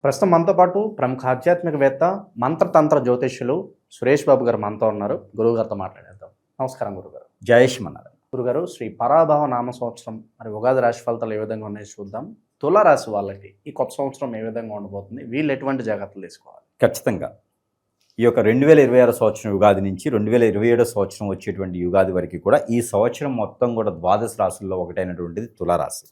ప్రస్తుతం మనతో పాటు ప్రముఖ ఆధ్యాత్మికవేత్త మంత్రతంత్ర జ్యోతిష్యులు సురేష్ బాబు గారు మనతో ఉన్నారు. గురువుగారితో మాట్లాడేద్దాం. నమస్కారం గురుగారు. జయశ్మన్నారు. గురుగారు, శ్రీ పరాభవ నామ సంవత్సరం మరి ఉగాది రాశి ఫలితాలు ఏ విధంగా ఉన్నాయో చూద్దాం. తులారాశి వాళ్ళకి ఈ కొత్త సంవత్సరం ఏ విధంగా ఉండబోతుంది, వీళ్ళు ఎటువంటి జాగ్రత్తలు తీసుకోవాలి? ఖచ్చితంగా ఈ యొక్క 2026 సంవత్సరం యుగాది నుంచి 2027 సంవత్సరం వచ్చేటువంటి యుగాది వరకు కూడా ఈ సంవత్సరం మొత్తం కూడా ద్వాదశ రాశుల్లో ఒకటైనటువంటిది తులారాశి.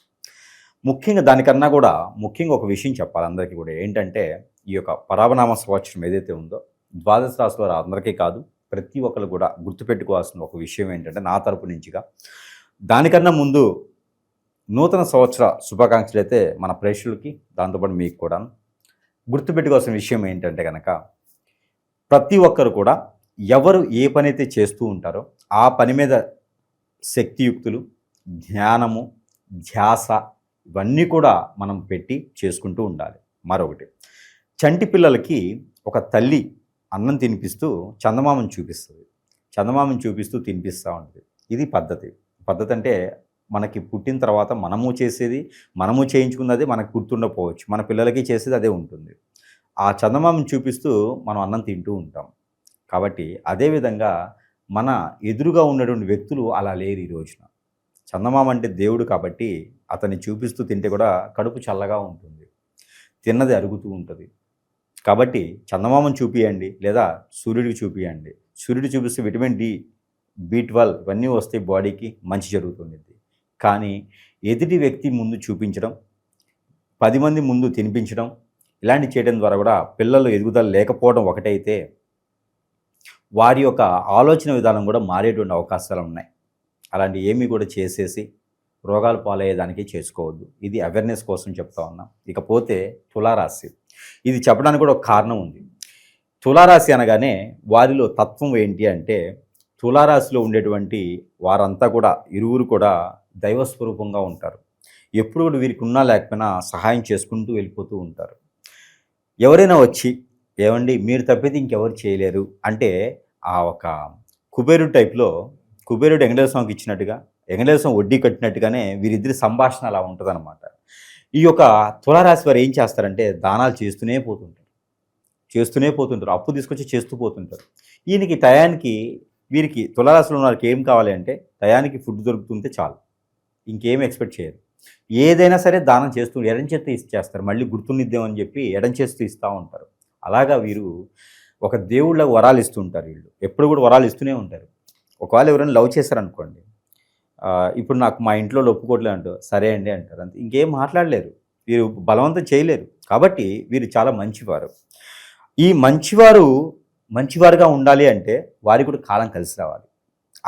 ముఖ్యంగా దానికన్నా కూడా ముఖ్యంగా ఒక విషయం చెప్పాలి అందరికీ కూడా, ఏంటంటే ఈ యొక్క పరాభనామ సంవత్సరం ఏదైతే ఉందో ద్వాదశ రాశుల వారు అందరికీ కాదు, ప్రతి ఒక్కరు కూడా గుర్తుపెట్టుకోవాల్సిన ఒక విషయం ఏంటంటే నా తరపు నుంచిగా దానికన్నా ముందు నూతన సంవత్సర శుభాకాంక్షలు అయితే మన ప్రేక్షకులకి, దాంతోపాటు మీకు కూడా గుర్తుపెట్టుకోవాల్సిన విషయం ఏంటంటే కనుక ప్రతి ఒక్కరు కూడా ఎవరు ఏ పని అయితే చేస్తూ ఉంటారో ఆ పని మీద శక్తియుక్తులు, ధ్యానము, ధ్యాస ఇవన్నీ కూడా మనం పెట్టి చేసుకుంటూ ఉండాలి. మరొకటి, చంటి పిల్లలకి ఒక తల్లి అన్నం తినిపిస్తూ చందమామను చూపిస్తుంది, చందమామను చూపిస్తూ తినిపిస్తూ ఉంటుంది. ఇది పద్ధతి. పద్ధతి అంటే మనకి పుట్టిన తర్వాత మనము చేసేది, మనము చేయించుకున్నది మనకు గుర్తుండకపోవచ్చు, మన పిల్లలకి చేసేది అదే ఉంటుంది. ఆ చందమామను చూపిస్తూ మనం అన్నం తింటూ ఉంటాం. కాబట్టి అదేవిధంగా మన ఎదురుగా ఉన్నటువంటి వ్యక్తులు అలా లేరు. ఈ రోజున చందమామ అంటే దేవుడు కాబట్టి అతన్ని చూపిస్తూ తింటే కూడా కడుపు చల్లగా ఉంటుంది, తిన్నది అరుగుతూ ఉంటుంది. కాబట్టి చందమామను చూపియండి, లేదా సూర్యుడికి చూపియండి. సూర్యుడు చూపిస్తే విటమిన్ డి, B12 ఇవన్నీ వస్తాయి, బాడీకి మంచి జరుగుతుంది. కానీ ఎదుటి వ్యక్తి ముందు చూపించడం, 10 మంది ముందు తినిపించడం, ఇలాంటి చేయడం ద్వారా కూడా పిల్లలు ఎదుగుదల లేకపోవడం ఒకటైతే వారి యొక్క ఆలోచన విధానం కూడా మారేటువంటి అవకాశాలు ఉన్నాయి. అలాంటి ఏమీ కూడా చేసేసి రోగాలు పాలయ్యేదానికి చేసుకోవద్దు. ఇది అవేర్నెస్ కోసం చెప్తా ఉన్నాం. ఇకపోతే తులారాశి, ఇది చెప్పడానికి కూడా ఒక కారణం ఉంది. తులారాశి అనగానే వారిలో తత్వం ఏంటి అంటే, తులారాశిలో ఉండేటువంటి వారంతా కూడా ఇరువురు కూడా దైవస్వరూపంగా ఉంటారు. ఎప్పుడు కూడా వీరికి ఉన్నా లేకపోయినా సహాయం చేసుకుంటూ వెళ్ళిపోతూ ఉంటారు. ఎవరైనా వచ్చి ఏమండి మీరు తప్పితే ఇంకెవరు చేయలేరు అంటే, ఆ ఒక కుబేరుడు టైప్లో, కుబేరుడు వెంకటేశ్వర స్వామికి ఇచ్చినట్టుగా, వెంకటేశ్వర స్వామి వడ్డీ కట్టినట్టుగానే వీరిద్దరి సంభాషణ అలా ఉంటుందన్నమాట. ఈ యొక్క తులారాశి వారు ఏం చేస్తారంటే దానాలు చేస్తూనే పోతుంటారు, అప్పు తీసుకొచ్చి చేస్తూ పోతుంటారు. ఈయనకి టయానికి, వీరికి తులారాశిలో ఉన్న వారికి ఏం కావాలి అంటే టయానికి ఫుడ్ దొరుకుతుంటే చాలు, ఇంకేం ఎక్స్పెక్ట్ చేయరు. ఏదైనా సరే దానం చేస్తూ ఎడం చేస్తూ ఇచ్చేస్తారు, మళ్ళీ గుర్తునిద్దామని చెప్పి ఎడం చేస్తూ ఇస్తూ ఉంటారు. అలాగా వీరు ఒక దేవుళ్ళకు వరాలు ఇస్తూ ఉంటారు. వీళ్ళు ఎప్పుడు కూడా వరాలు ఇస్తూనే ఉంటారు. ఒకవేళ ఎవరైనా లవ్ చేశారనుకోండి, ఇప్పుడు నాకు మా ఇంట్లో ఒప్పుకోవట్లేదు అంటూ సరే అండి అంటారు, అంతే, ఇంకేం మాట్లాడలేరు, వీరు బలవంతం చేయలేరు. కాబట్టి వీరు చాలా మంచివారు. ఈ మంచివారుగా ఉండాలి అంటే వారికి కూడా కాలం కలిసి రావాలి.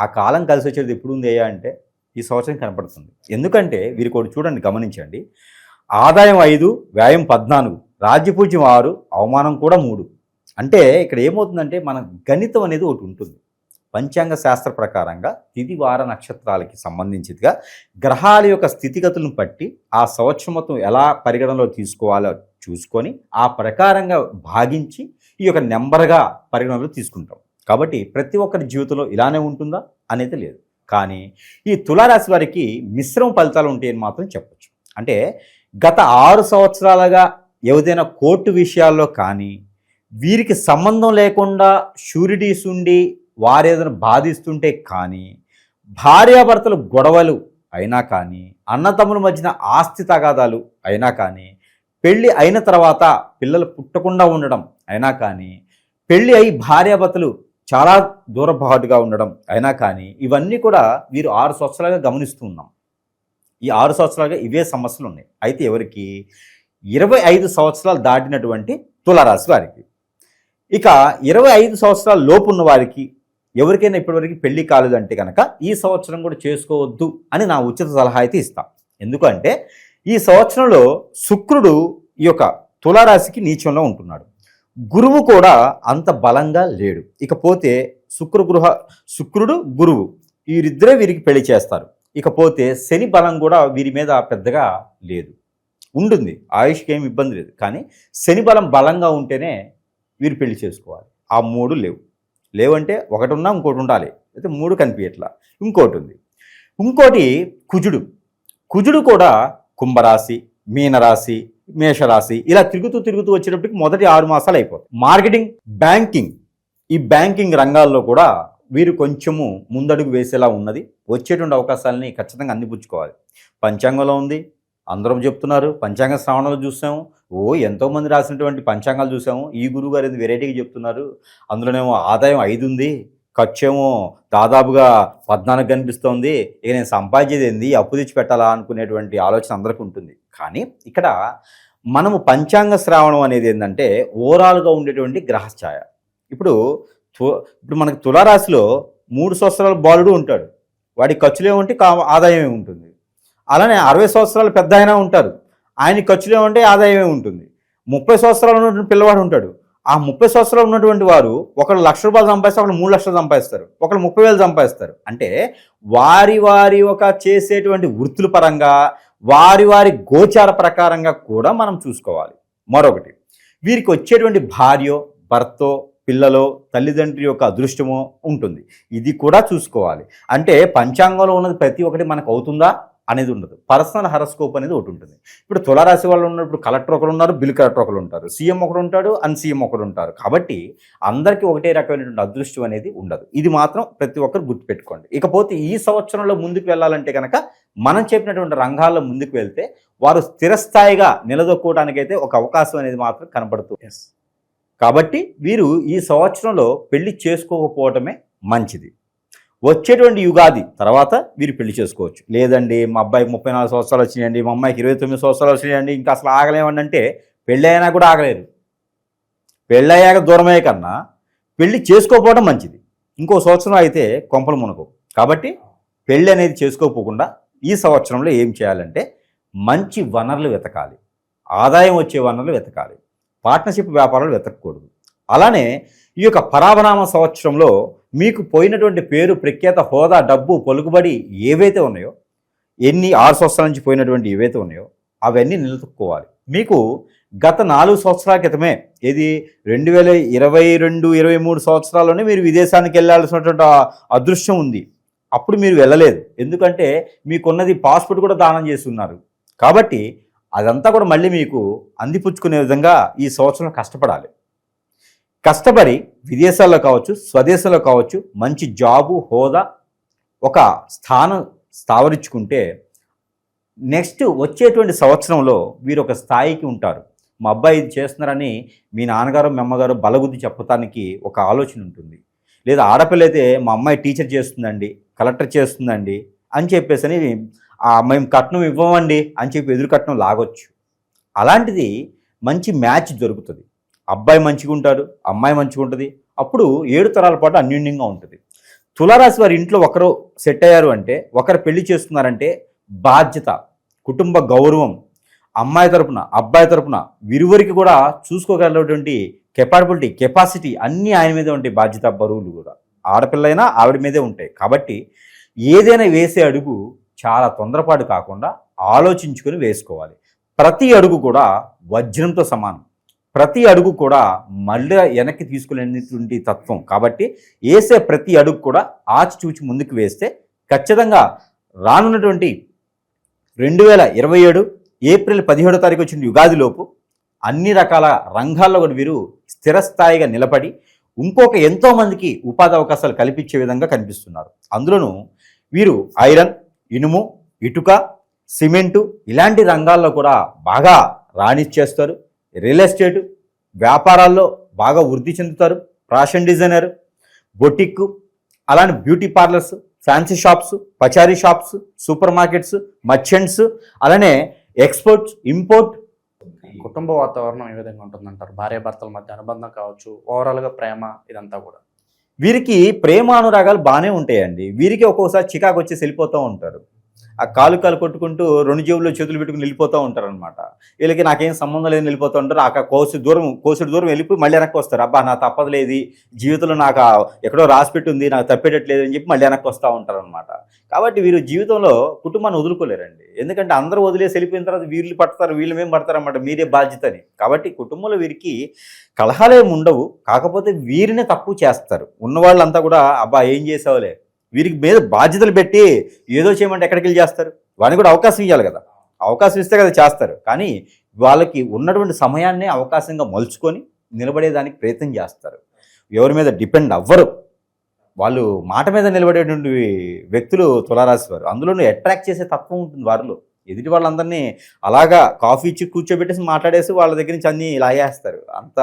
ఆ కాలం కలిసి వచ్చేది ఎప్పుడు ఉంది అంటే ఈ సంవత్సరం కనపడుతుంది. ఎందుకంటే వీరికి ఒకటి చూడండి, గమనించండి. ఆదాయం 5, వ్యయం 14, రాజ్యపూజ్యం 6, అవమానం కూడా 3. అంటే ఇక్కడ ఏమవుతుందంటే మన గణితం అనేది ఒకటి ఉంటుంది. పంచాంగ శాస్త్ర ప్రకారంగా తిథి వార నక్షత్రాలకి సంబంధించిగా గ్రహాల యొక్క స్థితిగతులను బట్టి ఆ సంవత్సరం మొత్తం ఎలా పరిగణనలో తీసుకోవాలో చూసుకొని ఆ ప్రకారంగా భాగించి ఈ యొక్క నెంబర్గా పరిగణనలో తీసుకుంటాం. కాబట్టి ప్రతి ఒక్కరి జీవితంలో ఇలానే ఉంటుందా అనేది లేదు. కానీ ఈ తులారాశి వారికి మిశ్రమ ఫలితాలు ఉంటాయని మాత్రం చెప్పచ్చు. అంటే గత 6 సంవత్సరాలుగా ఏదైనా కోర్టు విషయాల్లో కానీ, వీరికి సంబంధం లేకుండా షూరిటీస్ ఉండి వారు ఏదైనా బాధిస్తుంటే కానీ, భార్యాభర్తలు గొడవలు అయినా కానీ, అన్నతమ్ముల మధ్యన ఆస్తి తగాదాలు అయినా కానీ, పెళ్ళి అయిన తర్వాత పిల్లలు పుట్టకుండా ఉండడం అయినా కానీ, పెళ్ళి అయి భార్యాభర్తలు చాలా దూరపాటుగా ఉండడం అయినా కానీ, ఇవన్నీ కూడా వీరు 6 సంవత్సరాలుగా గమనిస్తూ ఉన్నాం. ఈ 6 సంవత్సరాలుగా ఇవే సమస్యలు ఉన్నాయి. అయితే ఎవరికి 25 సంవత్సరాలు దాటినటువంటి తులారాశి వారికి, ఇక 25 సంవత్సరాల లోపు ఉన్న వారికి ఎవరికైనా ఇప్పటివరకు పెళ్లి కాలేదంటే కనుక ఈ సంవత్సరం కూడా చేసుకోవద్దు అని నా ఉచిత సలహా అయితే ఇస్తాం. ఎందుకంటే ఈ సంవత్సరంలో శుక్రుడు ఈ యొక్క తులారాశికి నీచంలో ఉంటున్నాడు. గురువు కూడా అంత బలంగా లేడు. ఇకపోతే శుక్రుడు గురువు వీరిద్దరే వీరికి పెళ్లి చేస్తారు. ఇకపోతే శని బలం కూడా వీరి మీద పెద్దగా లేదు, ఉంటుంది, ఆయుష్కి ఏమి ఇబ్బంది లేదు. కానీ శని బలం బలంగా ఉంటేనే వీరు పెళ్లి చేసుకోవాలి. ఆ 3 లేవంటే ఒకటి ఉన్నా ఇంకోటి ఉండాలి, అయితే 3 కనిపించట్లా, ఇంకోటి ఉంది. ఇంకోటి కుజుడు కూడా కుంభరాశి, మీనరాశి మేషరాశి ఇలా తిరుగుతూ వచ్చేటప్పటికి మొదటి 6 మాసాలు అయిపోతాయి. మార్కెటింగ్, బ్యాంకింగ్, ఈ బ్యాంకింగ్ రంగాల్లో కూడా వీరు కొంచెము ముందడుగు వేసేలా ఉన్నది. వచ్చేటువంటి అవకాశాలని ఖచ్చితంగా అందిపుచ్చుకోవాలి. పంచాంగంలో ఉంది, అందరం చెప్తున్నారు, పంచాంగ శ్రావణంలో చూసాము, ఎంతోమంది రాసినటువంటి పంచాంగాలు చూసాము. ఈ గురువు గారు వెరైటీగా చెప్తున్నారు, అందులోనేమో ఆదాయం 5 ఉంది, ఖర్చు ఏమో దాదాపుగా 14 కనిపిస్తోంది, ఇక నేను సంపాదించేది ఏంది, అప్పు తెచ్చి పెట్టాలా అనుకునేటువంటి ఆలోచన అందరికీ ఉంటుంది. కానీ ఇక్కడ మనము పంచాంగ శ్రావణం అనేది ఏంటంటే ఓవరాల్గా ఉండేటువంటి గ్రహఛాయ. ఇప్పుడు మనకి తులారాశిలో 3 సంవత్సరాల బాలుడు ఉంటాడు, వాడి ఖర్చులు ఏముంటే ఆదాయమే ఉంటుంది. అలానే 60 సంవత్సరాలు పెద్ద ఆయన ఉంటారు, ఆయన ఖర్చులు ఏముంటే ఆదాయమే ఉంటుంది. 30 సంవత్సరాలు ఉన్నటువంటి పిల్లవాడు ఉంటాడు, ఆ 30 సంవత్సరాలు ఉన్నటువంటి వారు ఒకరు ₹1,00,000 సంపాదిస్తారు, ఒకరు 3 లక్షలు సంపాదిస్తారు, ఒకరు 30,000 సంపాదిస్తారు. అంటే వారి ఒక చేసేటువంటి వృత్తుల పరంగా వారి గోచార ప్రకారంగా కూడా మనం చూసుకోవాలి. మరొకటి, వీరికి వచ్చేటువంటి భార్యో, భర్తో, పిల్లలో, తల్లిదండ్రి యొక్క అదృష్టమో ఉంటుంది, ఇది కూడా చూసుకోవాలి. అంటే పంచాంగంలో ఉన్నది ప్రతి ఒక్కటి మనకు అవుతుందా అనేది ఉండదు. పర్సనల్ హరస్కోప్ అనేది ఒకటి ఉంటుంది. ఇప్పుడు తులారాశి వాళ్ళు ఉన్నప్పుడు కలెక్టర్ ఒకరు ఉన్నారు, బిల్ కలెక్టర్ ఒకరు ఉంటారు, సీఎం ఒకరు ఉంటాడు, అన్సీఎం ఒకరు ఉంటారు. కాబట్టి అందరికీ ఒకటే రకమైనటువంటి అదృష్టం అనేది ఉండదు. ఇది మాత్రం ప్రతి ఒక్కరు గుర్తుపెట్టుకోండి. ఇకపోతే ఈ సంవత్సరంలో ముందుకు వెళ్ళాలంటే కనుక మనం చెప్పినటువంటి రంగాల్లో ముందుకు వెళ్తే వారు స్థిరస్థాయిగా నిలదొక్కుకోవడానికైతే ఒక అవకాశం అనేది మాత్రం కనపడుతుంది. కాబట్టి వీరు ఈ సంవత్సరంలో పెళ్లి చేసుకోకపోవటమే మంచిది. వచ్చేటువంటి యుగాది తర్వాత వీరు పెళ్లి చేసుకోవచ్చు. లేదండి మా అబ్బాయికి 34 సంవత్సరాలు వచ్చినాయండి, మా అమ్మాయికి 29 సంవత్సరాలు వచ్చినాయండి, ఇంకా అసలు ఆగలేమండి అంటే పెళ్ళి అయినా కూడా ఆగలేరు. పెళ్ళయ్యాక దూరమయ్యే కన్నా పెళ్లి చేసుకోకపోవడం మంచిది. ఇంకో సంవత్సరం అయితే కొంపలు మునగవు. కాబట్టి పెళ్ళి అనేది చేసుకోకపోకుండా ఈ సంవత్సరంలో ఏం చేయాలంటే మంచి వనరులు వెతకాలి, ఆదాయం వచ్చే వనరులు వెతకాలి, పార్ట్నర్షిప్ వ్యాపారాలు వెతకకూడదు. అలానే ఈ యొక్క పరాభనామ సంవత్సరంలో మీకు పోయినటువంటి పేరు, ప్రఖ్యాత, హోదా, డబ్బు, పలుకుబడి ఏవైతే ఉన్నాయో, 6 సంవత్సరాల నుంచి పోయినటువంటి ఏవైతే ఉన్నాయో అవన్నీ నిలదొక్కుకోవాలి. మీకు గత 4 సంవత్సరాల క్రితమే, ఇది 2022-23 సంవత్సరాల్లోనే మీరు విదేశానికి వెళ్ళాల్సినటువంటి అదృష్టం ఉంది. అప్పుడు మీరు వెళ్ళలేదు, ఎందుకంటే మీకున్నది పాస్పోర్ట్ కూడా దానం చేస్తున్నారు. కాబట్టి అదంతా కూడా మళ్ళీ మీకు అందిపుచ్చుకునే విధంగా ఈ సంవత్సరం కష్టపడాలి. కష్టపడి విదేశాల్లో కావచ్చు, స్వదేశంలో కావచ్చు, మంచి జాబు, హోదా, ఒక స్థానం స్థావరించుకుంటే నెక్స్ట్ వచ్చేటువంటి సంవత్సరంలో వీరు ఒక స్థాయికి ఉంటారు. మా అబ్బాయి ఇది చేస్తున్నారని మీ నాన్నగారు, మీ అమ్మగారు బలగుద్ది చెప్పటానికి ఒక ఆలోచన ఉంటుంది. లేదా ఆడపిల్ల అయితే మా అమ్మాయి టీచర్ చేస్తుందండి, కలెక్టర్ చేస్తుందండి అని చెప్పేసి మేము కట్నం ఇవ్వమండి అని చెప్పి ఎదురు కట్నం లాగొచ్చు. అలాంటిది మంచి మ్యాచ్ దొరుకుతుంది. అబ్బాయి మంచిగా ఉంటాడు, అమ్మాయి మంచిగా ఉంటుంది. అప్పుడు 7 తరాల పాటు అన్యోన్యంగా ఉంటుంది. తులారాశి వారి ఇంట్లో ఒకరు సెట్ అయ్యారు అంటే, ఒకరు పెళ్లి చేస్తున్నారంటే బాధ్యత, కుటుంబ గౌరవం, అమ్మాయి తరపున అబ్బాయి తరపున విరువురికి కూడా చూసుకోగలటువంటి కెపాసిటీ అన్నీ ఆయన మీదే ఉంటాయి. బాధ్యత, బరువులు కూడా ఆడపిల్లైనా ఆవిడ మీదే ఉంటాయి. కాబట్టి ఏదైనా వేసే అడుగు చాలా తొందరపాటు కాకుండా ఆలోచించుకొని వేసుకోవాలి. ప్రతి అడుగు కూడా వజ్రంతో సమానం, ప్రతి అడుగు కూడా మళ్ళీ వెనక్కి తీసుకునేటువంటి తత్వం. కాబట్టి వేసే ప్రతి అడుగు కూడా ఆచిచూచి ముందుకు వేస్తే ఖచ్చితంగా రానున్నటువంటి 2027 ఏప్రిల్ 17వ తారీఖు వచ్చిన యుగాదిలోపు అన్ని రకాల రంగాల్లో కూడా వీరు స్థిరస్థాయిగా నిలబడి ఇంకొక ఎంతోమందికి ఉపాధి అవకాశాలు కల్పించే విధంగా కనిపిస్తున్నారు. అందులోనూ వీరు ఐరన్, ఇనుము, ఇటుక, సిమెంటు ఇలాంటి రంగాల్లో కూడా బాగా రాణించేస్తారు. రియల్ ఎస్టేటు వ్యాపారాల్లో బాగా వృద్ధి చెందుతారు. ఫ్యాషన్ డిజైనర్, బొటిక్, అలానే బ్యూటీ పార్లర్స్, ఫ్యాన్సీ షాప్స్, పచారీ షాప్స్, సూపర్ మార్కెట్స్, మర్చెంట్స్, అలానే ఎక్స్పోర్ట్స్, ఇంపోర్ట్. కుటుంబ వాతావరణం ఏ విధంగా ఉంటుందంటారు? భార్యాభర్తల మధ్య అనుబంధం కావచ్చు, ఓవరాల్గా ప్రేమ, ఇదంతా కూడా వీరికి ప్రేమానురాగాలు బాగానే ఉంటాయండి. వీరికి ఒక్కోసారి చికాకు వచ్చేసి వెళ్ళిపోతూ ఉంటారు. ఆ కాలు కొట్టుకుంటూ 2 జేబుల్లో చేతులు పెట్టుకుని వెళ్ళిపోతూ ఉంటారు అనమాట. వీళ్ళకి నాకేం సంబంధం లేదని వెళ్ళిపోతూ ఉంటారు. ఆ కోసెడు దూరం వెళ్ళిపోయి మళ్ళీ వెనక్కి వస్తారు. అబ్బా నా తప్పదులేదు, జీవితంలో నాకు ఎక్కడో రాసిపెట్టి ఉంది, నాకు తప్పేటట్లేదు అని చెప్పి మళ్ళీ వెనక్కి వస్తూ ఉంటారు అనమాట. కాబట్టి వీరు జీవితంలో కుటుంబాన్ని వదులుకోలేరండి. ఎందుకంటే అందరూ వదిలేసి వెళ్ళిపోయిన తర్వాత వీళ్ళు పడతారు, వీళ్ళు మేము పడతారన్నమాట, మీరే బాధ్యతని. కాబట్టి కుటుంబంలో వీరికి కలహాలేమి ఉండవు. కాకపోతే వీరినే తక్కువ చేస్తారు. ఉన్నవాళ్ళంతా కూడా అబ్బా ఏం చేసావులే, వీరికి మీద బాధ్యతలు పెట్టి ఏదో చేయమంటే ఎక్కడికి వెళ్ళి చేస్తారు. వాడిని కూడా అవకాశం ఇవ్వాలి కదా, అవకాశం ఇస్తే కదా చేస్తారు. కానీ వాళ్ళకి ఉన్నటువంటి సమయాన్నే అవకాశంగా మలుచుకొని నిలబడేదానికి ప్రయత్నం చేస్తారు. ఎవరి మీద డిపెండ్ అవ్వరు. వాళ్ళు మాట మీద నిలబడేటువంటి వ్యక్తులు తులారాశి వారు. అందులోనూ అట్రాక్ట్ చేసే తత్వం ఉంటుంది వారిలో. ఎదుటి వాళ్ళందరినీ అలాగా కాఫీ ఇచ్చి కూర్చోబెట్టేసి మాట్లాడేసి వాళ్ళ దగ్గర నుంచి అన్నీ లాగేస్తారు. అంత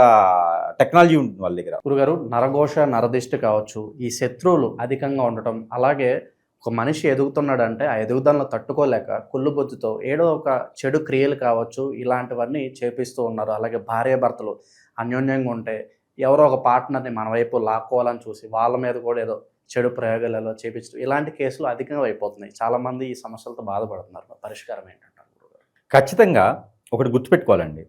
టెక్నాలజీ ఉంటుంది వాళ్ళ దగ్గర. గురుగారు, నరఘోష నరదిష్టి కావచ్చు, ఈ శత్రువులు అధికంగా ఉండటం, అలాగే ఒక మనిషి ఎదుగుతున్నాడంటే ఆ ఎదుగుదలను తట్టుకోలేక కుళ్ళుబొద్దుతో ఏదో ఒక చెడు క్రియలు కావచ్చు ఇలాంటివన్నీ చేపిస్తూ ఉన్నారు. అలాగే భార్యాభర్తలు అన్యోన్యంగా ఉంటే ఎవరో ఒక పార్ట్నర్ని మన వైపు లాక్కోవాలని చూసి వాళ్ళ మీద కూడా ఏదో చెడు ప్రయోగాలలో చేపించడం, ఇలాంటి కేసులు అధికంగా అయిపోతున్నాయి. చాలామంది ఈ సమస్యలతో బాధపడుతున్నారు. పరిష్కారం ఏంటంటారు గురుగారు? ఖచ్చితంగా ఒకటి గుర్తుపెట్టుకోవాలండి.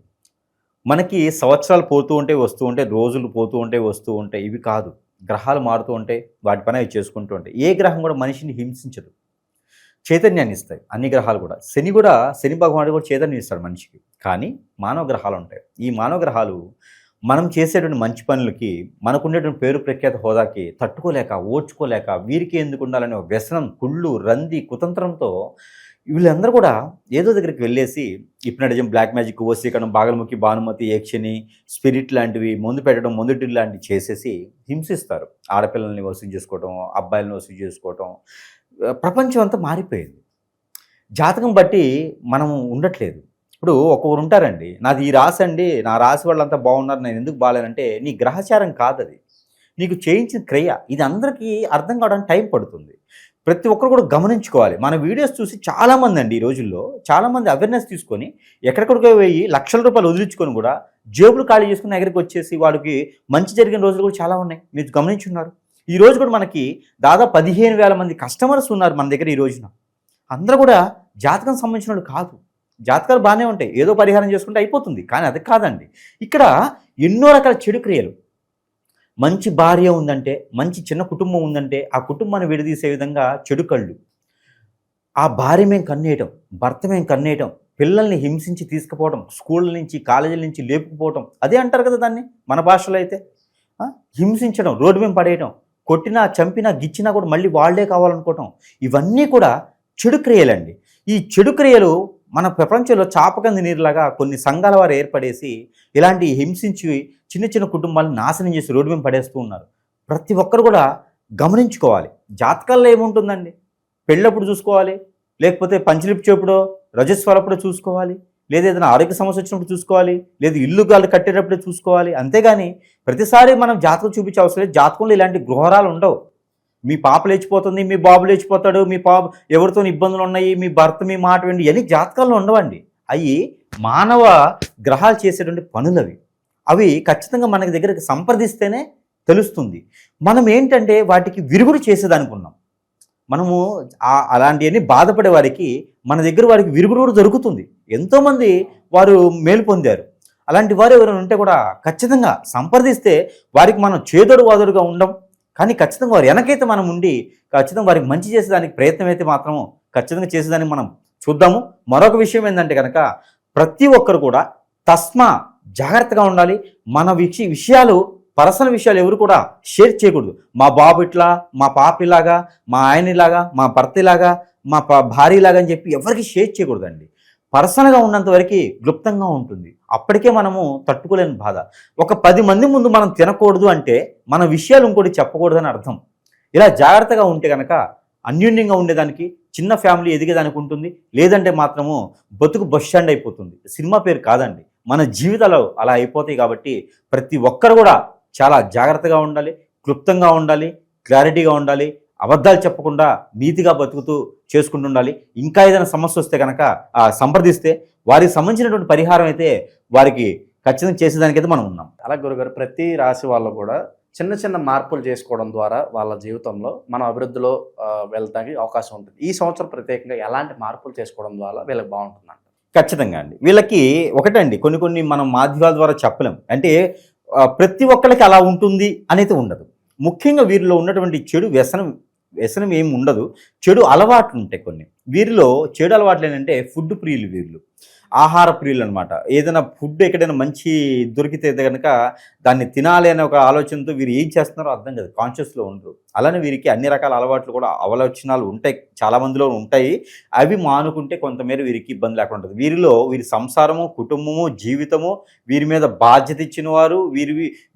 మనకి సంవత్సరాలు పోతూ ఉంటే వస్తూ ఉంటే, రోజులు పోతూ ఉంటే వస్తూ ఉంటాయి. ఇవి కాదు, గ్రహాలు మారుతూ ఉంటాయి, వాటి పని అవి చేసుకుంటూ ఉంటాయి. ఏ గ్రహం కూడా మనిషిని హింసించదు, చైతన్యాన్ని ఇస్తాయి అన్ని గ్రహాలు కూడా. శని భగవానుడు కూడా చైతన్యం ఇస్తాడు మనిషికి. కానీ మానవ గ్రహాలు ఉంటాయి. ఈ మానవ గ్రహాలు మనం చేసేటువంటి మంచి పనులకి, మనకుండేటువంటి పేరు ప్రఖ్యాత హోదాకి తట్టుకోలేక, ఓర్చుకోలేక, వీరికి ఎందుకు ఉండాలనే ఒక వ్యసనం, కుళ్ళు, రంది, కుతంత్రంతో వీళ్ళందరూ కూడా ఏదో దగ్గరికి వెళ్ళేసి హిప్నటిజం, బ్లాక్ మ్యాజిక్, వశీకరణం, బాగలముఖి, భానుమతి, యక్షిని, స్పిరిట్ లాంటివి, మందు పెట్టడం, మందుటి లాంటివి చేసేసి హింసిస్తారు. ఆడపిల్లల్ని వసూలు చేసుకోవటం, అబ్బాయిలను వసూలు చేసుకోవటం. ప్రపంచం అంతా మారిపోయింది. జాతకం బట్టి మనం ఉండట్లేదు. ఇప్పుడు ఒకరు ఉంటారండి, నాది ఈ రాశి అండి, నా రాశి వాళ్ళంతా బాగున్నారు, నేను ఎందుకు బాగాలేనంటే నీ గ్రహచారం కాదు అది, నీకు చేయించిన క్రియ. ఇది అందరికీ అర్థం కావడానికి టైం పడుతుంది. ప్రతి ఒక్కరు కూడా గమనించుకోవాలి. మన వీడియోస్ చూసి చాలామంది అండి ఈ రోజుల్లో చాలామంది అవేర్నెస్ తీసుకొని ఎక్కడికడికో వెయ్యి లక్షల రూపాయలు వదిలించుకొని కూడా జేబులు ఖాళీ చేసుకుని దగ్గరికి వచ్చేసి వాడికి మంచి జరిగిన రోజులు కూడా చాలా ఉన్నాయి. మీరు గమనించున్నారు. ఈ రోజు కూడా మనకి దాదాపు 15,000 మంది కస్టమర్స్ ఉన్నారు మన దగ్గర ఈ రోజున. అందరూ కూడా జాతకం సంబంధించిన వాళ్ళు కాదు. జాతకాలు బాగానే ఉంటాయి, ఏదో పరిహారం చేసుకుంటే అయిపోతుంది. కానీ అది కాదండి. ఇక్కడ ఎన్నో రకాల చెడు క్రియలు. మంచి భార్య ఉందంటే, మంచి చిన్న కుటుంబం ఉందంటే ఆ కుటుంబాన్ని విడదీసే విధంగా చెడు కళ్ళు. ఆ భార్య మేము కన్నేయటం, భర్త మేము కన్నేయటం, పిల్లల్ని హింసించి తీసుకుపోవడం, స్కూళ్ళ నుంచి కాలేజీల నుంచి లేపుకుపోవటం, అదే అంటారు కదా దాన్ని మన భాషలో అయితే. హింసించడం, రోడ్డు మీద పడేయటం, కొట్టినా చంపినా గిచ్చినా కూడా మళ్ళీ వాళ్ళే కావాలనుకోవటం, ఇవన్నీ కూడా చెడు క్రియలండి. ఈ చెడు క్రియలు మన ప్రపంచంలో చాపకంది నీరులాగా కొన్ని సంఘాల వారు ఏర్పడేసి ఇలాంటి హింసించి చిన్న చిన్న కుటుంబాలను నాశనం చేసి రోడ్డు మీద పడేస్తూ ఉన్నారు. ప్రతి ఒక్కరు కూడా గమనించుకోవాలి. జాతకాల్లో ఏముంటుందండి, పెళ్ళప్పుడు చూసుకోవాలి, లేకపోతే పంచలిప్చేప్పుడో రజస్వరప్పుడో చూసుకోవాలి, లేదా ఏదైనా ఆరోగ్య సమస్య వచ్చినప్పుడు చూసుకోవాలి, లేదా ఇల్లు గాలి కట్టేటప్పుడే చూసుకోవాలి. అంతేగాని ప్రతిసారి మనం జాతకం చూపించే అవసరం లేదు. జాతకంలో ఇలాంటి గృహరాలు ఉండవు. మీ పాప లేచిపోతుంది, మీ బాబు లేచిపోతాడు, మీ పాప ఎవరితో ఇబ్బందులు ఉన్నాయి, మీ భర్త మీ మాట విండి, ఇవన్నీ జాతకాల్లో ఉండవండి. అవి మానవ గ్రహాలు చేసేటువంటి పనులు. అవి ఖచ్చితంగా మనకి దగ్గరికి సంప్రదిస్తేనే తెలుస్తుంది. మనం ఏంటంటే వాటికి విరుగుడు చేసేదనుకున్నాం. మనము అలాంటివన్నీ బాధపడే వారికి మన దగ్గర వారికి విరుగుడు కూడా దొరుకుతుంది. ఎంతోమంది వారు మేలు పొందారు. అలాంటి వారు ఎవరైనా ఉంటే కూడా ఖచ్చితంగా సంప్రదిస్తే వారికి మనం చేదోడు వాదోడుగా ఉండం. కానీ ఖచ్చితంగా వారు వెనకైతే మనం ఉండి ఖచ్చితంగా వారికి మంచి చేసేదానికి ప్రయత్నం అయితే మాత్రము ఖచ్చితంగా చేసేదానికి మనం చూద్దాము. మరొక విషయం ఏంటంటే కనుక ప్రతి ఒక్కరు కూడా జాగ్రత్తగా ఉండాలి. మన విషయాలు, పర్సనల్ విషయాలు ఎవరు కూడా షేర్ చేయకూడదు. మా బాబు ఇట్లా, మా పాప ఇలాగా, మా ఆయన ఇలాగా, మా భర్త ఇలాగా, మా భార్య ఇలాగా అని చెప్పి ఎవరికి షేర్ చేయకూడదండి. పర్సనల్గా ఉన్నంత వరకు క్లుప్తంగా ఉంటుంది. అప్పటికే మనము తట్టుకోలేని బాధ. ఒక 10 మంది ముందు మనం తినకూడదు అంటే మన విషయాలు ఇంకోటి చెప్పకూడదని అర్థం. ఇలా జాగ్రత్తగా ఉంటే కనుక అన్యోన్యంగా ఉండేదానికి, చిన్న ఫ్యామిలీ ఎదిగేదానికి ఉంటుంది. లేదంటే మాత్రము బతుకు బస్ స్టాండ్ అయిపోతుంది. సినిమా పేరు కాదండి, మన జీవితాలు అలా అయిపోతాయి. కాబట్టి ప్రతి ఒక్కరు కూడా చాలా జాగ్రత్తగా ఉండాలి, క్లుప్తంగా ఉండాలి, క్లారిటీగా ఉండాలి, అబద్ధాలు చెప్పకుండా నీతిగా బతుకుతూ చేసుకుంటుండాలి. ఇంకా ఏదైనా సమస్య వస్తే కనుక సంప్రదిస్తే వారికి సంబంధించినటువంటి పరిహారం అయితే వారికి ఖచ్చితంగా చేసేదానికైతే మనం ఉన్నాం. అలా గురుగారు, ప్రతి రాశి వాళ్ళు కూడా చిన్న చిన్న మార్పులు చేసుకోవడం ద్వారా వాళ్ళ జీవితంలో మనం అభివృద్ధిలో వెళ్తానికి అవకాశం ఉంటుంది. ఈ సంవత్సరం ప్రత్యేకంగా ఎలాంటి మార్పులు చేసుకోవడం ద్వారా వీళ్ళకి బాగుంటుందంట? ఖచ్చితంగా అండి. వీళ్ళకి ఒకటండి, కొన్ని మనం మాధ్యమాల ద్వారా చెప్పలేం. అంటే ప్రతి ఒక్కరికి అలా ఉంటుంది అనేది ఉండదు. ముఖ్యంగా వీరిలో ఉన్నటువంటి చెడు వ్యసనం ఏమి ఉండదు. చెడు అలవాట్లు ఉంటాయి కొన్ని. వీరిలో చెడు అలవాట్లు ఏంటంటే ఫుడ్ ప్రియులు వీళ్ళు, ఆహార ప్రియులు అనమాట. ఏదైనా ఫుడ్ ఎక్కడైనా మంచి దొరికితే కనుక దాన్ని తినాలి అనే ఒక ఆలోచనతో వీరు ఏం చేస్తున్నారో అర్థం కాదు, కాన్షియస్లో ఉండరు. అలానే వీరికి అన్ని రకాల అలవాట్లు కూడా ఆలోచనలు ఉంటాయి, చాలా మందిలో ఉంటాయి. అవి మానుకుంటే కొంతమేర వీరికి ఇబ్బంది లేకుండా ఉంటుంది. వీరి సంసారము, కుటుంబము, జీవితము, వీరి మీద బాధ్యత ఇచ్చిన వారు,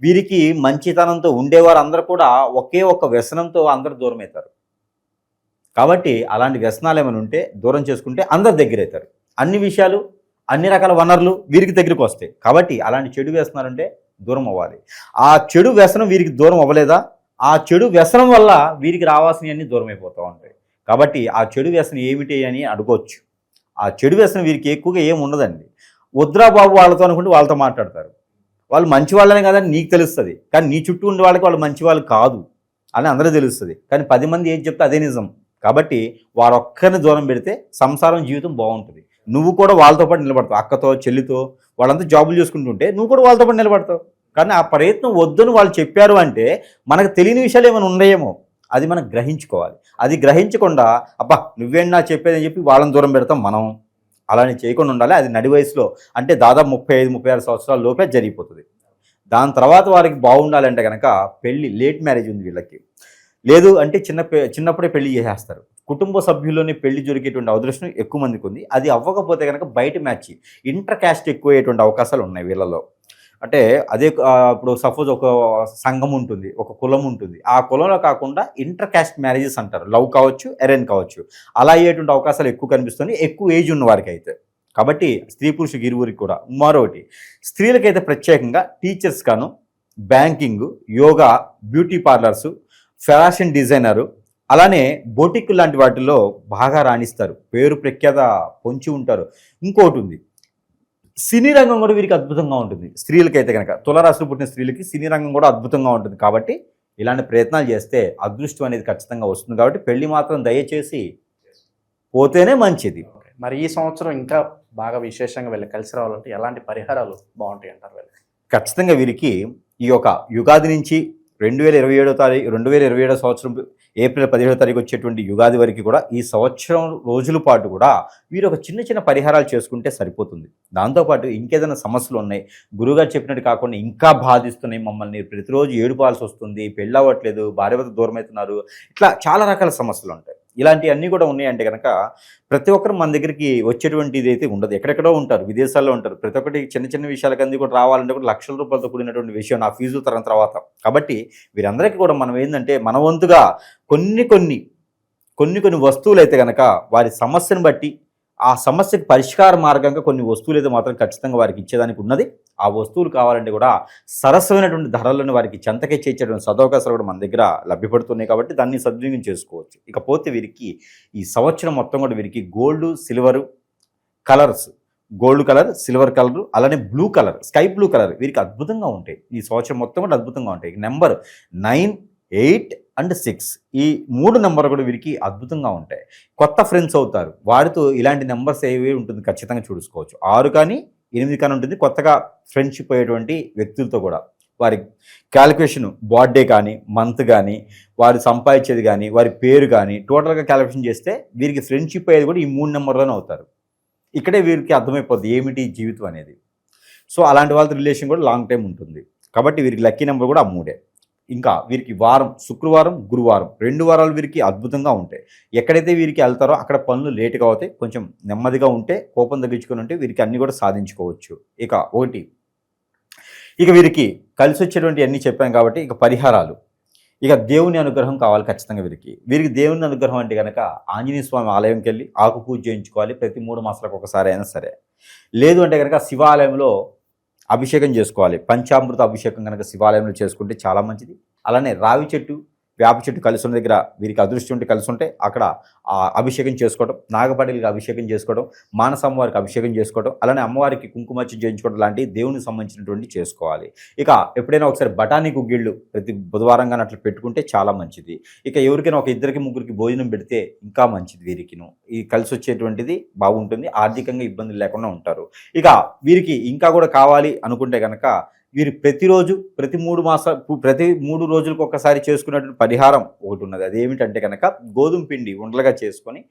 వీరికి మంచితనంతో ఉండేవారు అందరూ కూడా ఒకే ఒక్క వ్యసనంతో అందరూ దూరం అవుతారు. కాబట్టి అలాంటి వ్యసనాలు ఏమైనా ఉంటే దూరం చేసుకుంటే అందరు దగ్గర అవుతారు. అన్ని విషయాలు, అన్ని రకాల వనరులు వీరికి దగ్గరికి వస్తాయి. కాబట్టి అలాంటి చెడు వ్యసనాలంటే దూరం అవ్వాలి. ఆ చెడు వ్యసనం వీరికి దూరం అవ్వలేదా, ఆ చెడు వ్యసనం వల్ల వీరికి రావాల్సినవన్నీ దూరం అయిపోతూ ఉంటాయి. కాబట్టి ఆ చెడు వ్యసనం ఏమిటి అని అడగవచ్చు. ఆ చెడు వ్యసనం వీరికి ఎక్కువగా ఏమి ఉండదండి. వద్దురా బాబు వాళ్ళతో అనుకుంటే వాళ్ళతో మాట్లాడతారు. వాళ్ళు మంచి వాళ్ళనే కదని నీకు తెలుస్తుంది, కానీ నీ చుట్టూ ఉండే వాళ్ళకి వాళ్ళు మంచి వాళ్ళు కాదు అని అందరూ తెలుస్తుంది. కానీ 10 మంది ఏం చెప్తే అదే నిజం. కాబట్టి వారొక్కరిని దూరం పెడితే సంసారం, జీవితం బాగుంటుంది. నువ్వు కూడా వాళ్ళతో పాటు నిలబడతావు. అక్కతో, చెల్లితో వాళ్ళంతా జాబులు చేసుకుంటుంటే నువ్వు కూడా వాళ్ళతో పాటు నిలబడతావు. కానీ ఆ ప్రయత్నం వద్దని వాళ్ళు చెప్పారు అంటే మనకు తెలియని విషయాలు ఏమైనా ఉన్నాయేమో, అది మనం గ్రహించుకోవాలి. అది గ్రహించకుండా అబ్బా నువ్వేనా చెప్పేదని చెప్పి వాళ్ళని దూరం పెడతాం మనం. అలానే చేయకుండా ఉండాలి. అది నడి వయసులో, అంటే దాదాపు 35-36 సంవత్సరాల లోపే జరిగిపోతుంది. దాని తర్వాత వారికి బాగుండాలంటే కనుక పెళ్ళి, లేట్ మ్యారేజ్ ఉంది వీళ్ళకి, లేదు అంటే చిన్నప్పుడే పెళ్లి చేసేస్తారు. కుటుంబ సభ్యుల్లోనే పెళ్లి జరిగేటువంటి అదృష్టం ఎక్కువ మందికి ఉంది. అది అవ్వకపోతే కనుక బయట మ్యాచ్, ఇంటర్ క్యాస్ట్ ఎక్కువ అయ్యేటువంటి అవకాశాలు ఉన్నాయి వీళ్ళలో. అంటే అదే ఇప్పుడు సపోజ్ ఒక సంఘం ఉంటుంది, ఒక కులం ఉంటుంది, ఆ కులంలో కాకుండా ఇంటర్ క్యాస్ట్ మ్యారేజెస్ అంటారు. లవ్ కావచ్చు, అరేంజ్ కావచ్చు, అలా అయ్యేటువంటి అవకాశాలు ఎక్కువ కనిపిస్తుంది ఎక్కువ ఏజ్ ఉన్న వారికి అయితే. కాబట్టి స్త్రీ పురుషులకు ఇరువురికి కూడా. మరొకటి, స్త్రీలకైతే ప్రత్యేకంగా టీచర్స్ గాను, banking, yoga, beauty parlours, fashion designer, అలానే బొటిక్ లాంటి వాటిల్లో బాగా రాణిస్తారు, పేరు ప్రఖ్యాత పొంచి ఉంటారు. ఇంకోటి ఉంది, సినీ రంగం కూడా వీరికి అద్భుతంగా ఉంటుంది. స్త్రీలకైతే కనుక, తులారాశిలో పుట్టిన స్త్రీలకి సినీ రంగం కూడా అద్భుతంగా ఉంటుంది. కాబట్టి ఇలాంటి ప్రయత్నాలు చేస్తే అదృష్టం అనేది ఖచ్చితంగా వస్తుంది. కాబట్టి పెళ్లి మాత్రం దయచేసి పోతేనే మంచిది. మరి ఈ సంవత్సరం ఇంకా బాగా విశేషంగా వెళ్ళి కలిసి రావాలంటే ఎలాంటి పరిహారాలు బాగుంటాయి అంటారు వీళ్ళకి? ఖచ్చితంగా వీరికి ఈ యొక్క యుగాది నుంచి 2027 సంవత్సరం ఏప్రిల్ 17వ తారీఖు వచ్చేటువంటి యుగాది వరకు కూడా ఈ సంవత్సరం రోజుల పాటు కూడా వీరు ఒక చిన్న పరిహారాలు చేసుకుంటే సరిపోతుంది. దాంతోపాటు ఇంకేదైనా సమస్యలు ఉన్నాయి, గురువుగారు చెప్పినట్టు కాకుండా ఇంకా బాధిస్తున్నాయి మమ్మల్ని, ప్రతిరోజు ఏడుపాల్సి వస్తుంది, పెళ్ళి అవ్వట్లేదు, భార్యభర్త దూరం అవుతున్నారు, ఇట్లా చాలా రకాల సమస్యలు ఉంటాయి. ఇలాంటివన్నీ కూడా ఉన్నాయంటే కనుక ప్రతి ఒక్కరు మన దగ్గరికి వచ్చేటువంటి ఇది అయితే ఉండదు. ఎక్కడెక్కడో ఉంటారు, విదేశాల్లో ఉంటారు. ప్రతి ఒక్కటి చిన్న విషయాలకు అన్నీ కూడా రావాలంటే కూడా లక్షల రూపాయలతో కూడినటువంటి విషయం నా ఫీజు తర్వాత. కాబట్టి వీరందరికీ కూడా మనం ఏంటంటే మన వంతుగా కొన్ని వస్తువులు అయితే కనుక వారి సమస్యను బట్టి ఆ సమస్యకు పరిష్కార మార్గంగా కొన్ని వస్తువులు అయితే మాత్రం ఖచ్చితంగా వారికి ఇచ్చేదానికి ఉన్నది. ఆ వస్తువులు కావాలంటే కూడా సరసమైనటువంటి ధరలను వారికి చెంతకే చేర్చేటువంటి సదవకాశాలు కూడా మన దగ్గర లభ్యపడుతున్నాయి. కాబట్టి దాన్ని సద్వినియోగం చేసుకోవచ్చు. ఇకపోతే వీరికి ఈ సంవత్సరం మొత్తం కూడా వీరికి gold, silver colours, gold colour, silver colour, అలానే blue colour, sky blue colour వీరికి అద్భుతంగా ఉంటాయి. ఈ సంవత్సరం మొత్తం కూడా అద్భుతంగా ఉంటాయి. నెంబర్ 9, 8 అండ్ 6 ఈ 3 నెంబర్ కూడా వీరికి అద్భుతంగా ఉంటాయి. కొత్త ఫ్రెండ్స్ అవుతారు, వారితో ఇలాంటి నెంబర్స్ ఏవి ఉంటుంది ఖచ్చితంగా చూసుకోవచ్చు. 6 కానీ 8 కానీ ఉంటుంది. కొత్తగా ఫ్రెండ్షిప్ అయ్యేటువంటి వ్యక్తులతో కూడా వారి క్యాలిక్యులేషన్, బర్త్డే కానీ, మంత్ కానీ, వారు సంపాదించేది కానీ, వారి పేరు కానీ టోటల్గా క్యాలిక్యులేషన్ చేస్తే వీరికి ఫ్రెండ్షిప్ అయ్యేది కూడా ఈ 3 నెంబర్లోనే అవుతారు. ఇక్కడే వీరికి అర్థమైపోద్ది ఏమిటి జీవితం అనేది. సో అలాంటి వాళ్ళతో రిలేషన్ కూడా లాంగ్ టైం ఉంటుంది. కాబట్టి వీరికి లక్కీ నెంబర్ కూడా ఆ 3. ఇంకా వీరికి వారం, శుక్రవారం, గురువారం 2 వారాలు వీరికి అద్భుతంగా ఉంటాయి. ఎక్కడైతే వీరికి వెళ్తారో అక్కడ పనులు లేటుగా అవుతాయి. కొంచెం నెమ్మదిగా ఉంటే, కోపం తగ్గించుకొని ఉంటే వీరికి అన్నీ కూడా సాధించుకోవచ్చు. ఇక వీరికి కలిసి వచ్చేటువంటి అన్నీ చెప్పాను కాబట్టి ఇక పరిహారాలు, ఇక దేవుని అనుగ్రహం కావాలి ఖచ్చితంగా వీరికి దేవుని అనుగ్రహం అంటే కనుక ఆంజనేయ స్వామి ఆలయంకి వెళ్ళి ఆకు పూజ చేయించుకోవాలి ప్రతి 3 మాసాలకు ఒకసారి అయినా సరే. లేదు అంటే కనుక శివాలయంలో అభిషేకం చేసుకోవాలి. పంచామృత అభిషేకం కనుక శివాలయంలో చేసుకుంటే చాలా మంచిది. అలానే రావి చెట్టు, వేప చెట్టు కలిసి ఉన్న దగ్గర వీరికి అదృష్టం ఉంటే కలిసి ఉంటే అక్కడ అభిషేకం చేసుకోవడం, నాగపడిలకి అభిషేకం చేసుకోవడం, మానస అమ్మవారికి అభిషేకం చేసుకోవడం, అలానే అమ్మవారికి కుంకుమర్చన చేయించుకోవడం లాంటి దేవునికి సంబంధించినటువంటి చేసుకోవాలి. ఇక ఎప్పుడైనా ఒకసారి బఠానీ గుగ్గిళ్ళు ప్రతి బుధవారం కానీ అట్లా పెట్టుకుంటే చాలా మంచిది. ఇక ఎవరికైనా ఒక 2-3 భోజనం పెడితే ఇంకా మంచిది. వీరికిను ఈ కలిసి వచ్చేటువంటిది బాగుంటుంది, ఆర్థికంగా ఇబ్బందులు లేకుండా ఉంటారు. ఇక వీరికి ఇంకా కూడా కావాలి అనుకుంటే కనుక వీరు ప్రతిరోజు ప్రతి 3 రోజులకు ఒకసారి చేసుకున్నటువంటి పరిహారం ఒకటి ఉన్నది. అదేమిటంటే కనుక గోధుమ పిండి ఉండలుగా చేసుకొని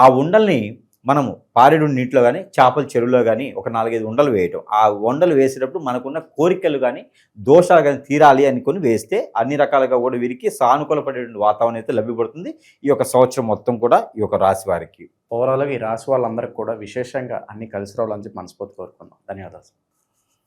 ఆ ఉండల్ని మనము పారెడు నీటిలో కానీ చేపల చెరువులో కానీ ఒక 4-5 ఉండలు వేయటం. ఆ ఉండలు వేసేటప్పుడు మనకున్న కోరికలు కానీ దోషాలు కానీ తీరాలి అనుకొని వేస్తే అన్ని రకాలుగా కూడా వీరికి సానుకూలపడేటువంటి వాతావరణం అయితే లభ్యపడుతుంది ఈ యొక్క సంవత్సరం మొత్తం కూడా ఈ యొక్క రాశి వారికి. ఓవరాల్గా ఈ రాశి వాళ్ళందరికీ కూడా విశేషంగా అన్ని కలిసి రావాలని చెప్పి మనస్ఫూర్తి కోరుకుందాం. ధన్యవాదాలు.